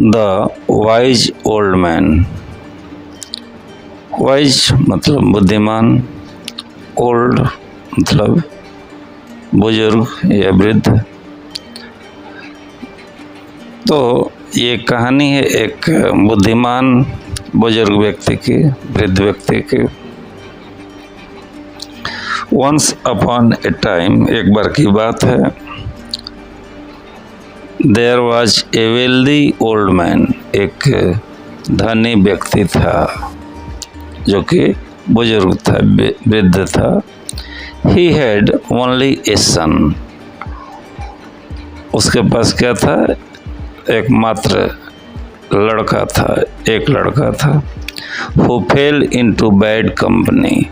The wise old man. Wise मतलब बुद्धिमान, old मतलब बुजुर्ग या वृद्ध। तो ये कहानी है एक बुद्धिमान बुजुर्ग व्यक्ति की, वृद्ध व्यक्ति की। वंस अपॉन ए टाइम, एक बार की बात है, there was a wealthy old man, एक धनी व्यक्ति था जो कि बुजुर्ग था, वृद्ध था। ही हैड ओनली ए सन, उसके पास क्या था, एकमात्र लड़का था, एक लड़का था। Who fail into bad company,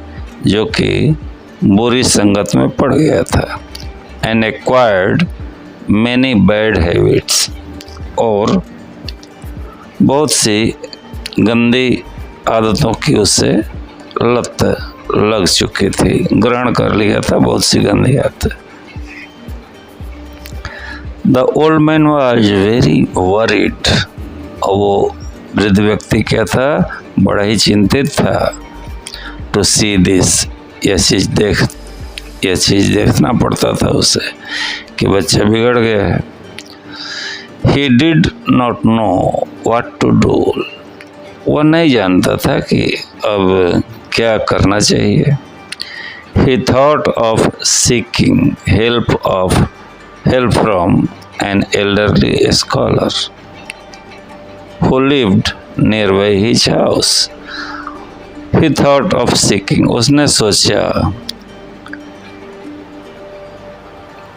जो कि बुरी संगत में पड़ गया था। And acquired many bad habits, और बहुत सी गंदी आदतों की उसे लत लग चुकी थी, ग्रहण कर लिया था बहुत सी गंदी आदतें। The old man was very worried, और वो वृद्ध व्यक्ति क्या था, बड़ा ही चिंतित था। टू सी दिस, यह चीज़ देखना पड़ता था उसे कि बच्चा बिगड़ गया है। He did not know what to do, वह नहीं जानता था कि अब क्या करना चाहिए। He thought of seeking help from an elderly scholar who lived nearby his house. He thought of seeking, उसने सोचा,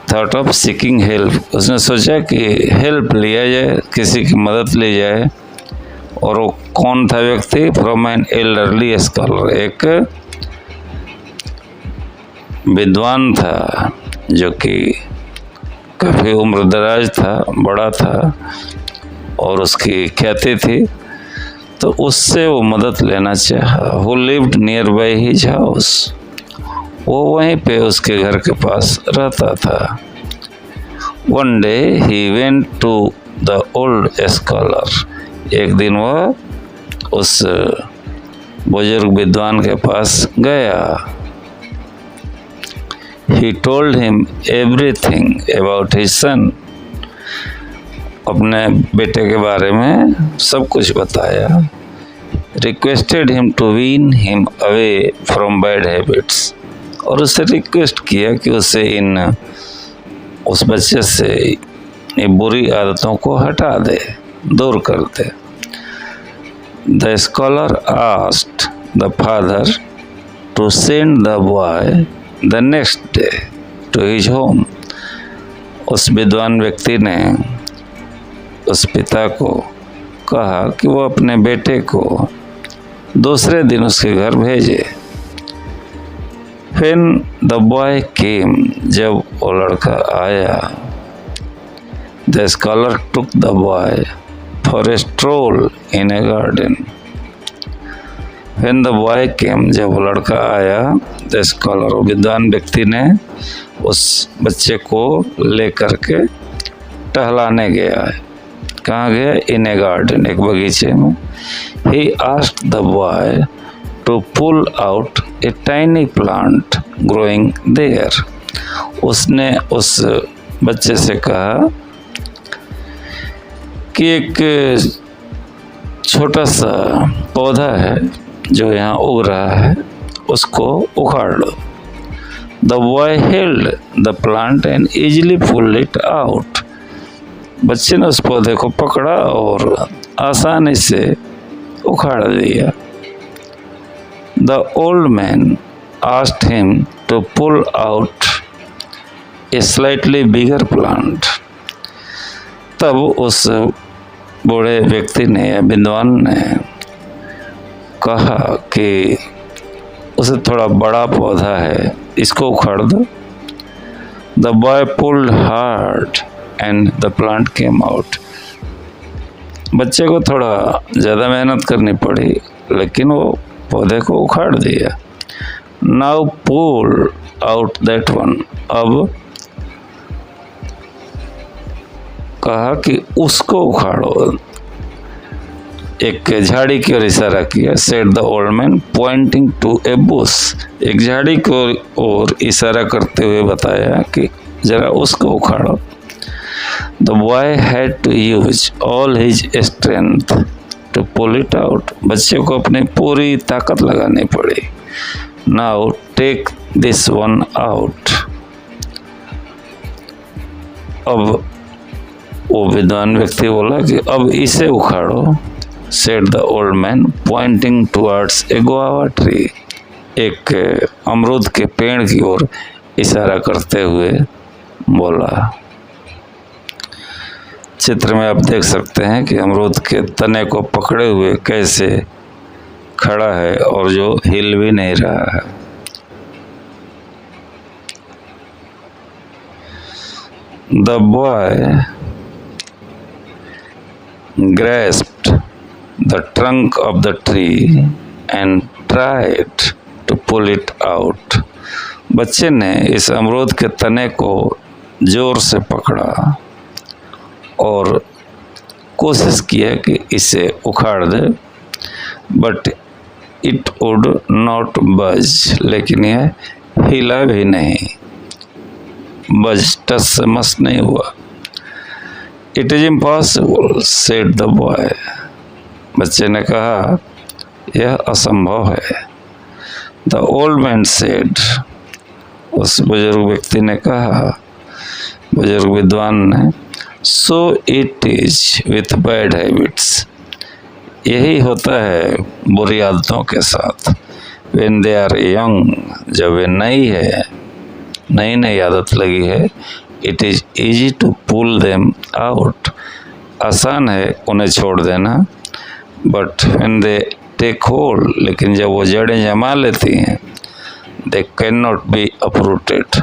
thought of seeking help, उसने सोचा कि हेल्प लिया जाए, किसी की मदद ली जाए। और वो कौन था व्यक्ति, फ्रॉम एन एल्डरली स्कॉलर, एक विद्वान था जो कि काफ़ी उम्रदराज था, बड़ा था और उसकी ख्याति थी, तो उससे वो मदद लेना चाहा। Who lived near by his house, वो वहीं पे उसके घर के पास रहता था। One day he went to the old scholar, एक दिन वह उस बुजुर्ग विद्वान के पास गया। He told him everything about his son, अपने बेटे के बारे में सब कुछ बताया। Requested him to wean him away from bad habits, और उससे रिक्वेस्ट किया कि उसे उस बच्चे से ये बुरी आदतों को हटा दे, दूर कर दे। The scholar asked the father to send the boy the next day to his home. उस विद्वान व्यक्ति ने उस पिता को कहा कि वो अपने बेटे को दूसरे दिन उसके घर भेजे। When the boy came, जब वो लड़का आया, the scholar took the boy for a stroll in a garden. When the boy came, जब वो लड़का आया, the scholar, विद्वान व्यक्ति ने उस बच्चे को लेकर के टहलाने गया है। कहाँ गया? In a garden, एक बगीचे में। He asked the boy to pull out a tiny plant growing there. उसने उस बच्चे से कहा कि एक छोटा सा पौधा है जो यहाँ उग रहा है, उसको उखाड़ लो। The boy held the plant and easily pulled it out. बच्चे ने उस पौधे को पकड़ा और आसानी से उखाड़ दिया। The old man asked him to pull out a slightly bigger plant. तब उस बूढ़े व्यक्ति ने या विद्वान ने कहा कि उसे थोड़ा बड़ा पौधा है, इसको उखाड़ दो। The boy pulled hard and the plant came out. बच्चे को थोड़ा ज़्यादा मेहनत करनी पड़ी, लेकिन वो पौधे को उखाड़ दिया। Now pull out that one. अब कहा कि उसको उखाड़ो, एक झाड़ी की ओर इशारा किया। Said the old man pointing to a bush, एक झाड़ी की ओर इशारा करते हुए बताया कि जरा उसको उखाड़ो। The boy had to use all his strength to pull it out, बच्चे को अपनी पूरी ताकत लगानी पड़ी। Now take this one out, अब वो विद्वान व्यक्ति बोला कि अब इसे उखाड़ो। Said the old man pointing towards a guava tree, एक अमरूद के पेड़ की ओर इशारा करते हुए बोला। चित्र में आप देख सकते हैं कि अमरूद के तने को पकड़े हुए कैसे खड़ा है और जो हिल भी नहीं रहा है। The boy grasped the trunk of the tree and tried to pull it out, बच्चे ने इस अमरूद के तने को जोर से पकड़ा और कोशिश किया कि इसे उखाड़ दे, बट इट वुड नॉट बज, लेकिन यह हिला भी नहीं, बज टस से मस नहीं हुआ। It is impossible said the boy, बच्चे ने कहा यह असंभव है। द ओल्ड मैन सेड, उस बुजुर्ग व्यक्ति ने कहा, बुजुर्ग विद्वान ने, so it is with bad habits, यही होता है बुरी आदतों के साथ। व्हेन दे आर यंग, जब वे नई नई आदत लगी है, it is easy to pull them out, आसान है उन्हें छोड़ देना। But when they take hold, लेकिन जब वो जड़ें जमा लेती हैं, they can not be uprooted,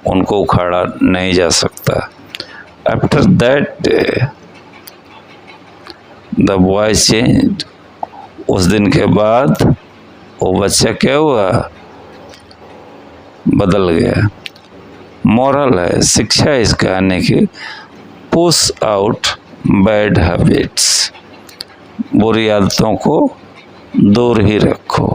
उनको उखाड़ा नहीं जा सकता। After that day the boy changed, उस दिन के बाद वो बच्चा क्या हुआ, बदल गया। मोरल है, शिक्षा इस कहानी की, पुश आउट बैड हैबिट्स, बुरी आदतों को दूर ही रखो।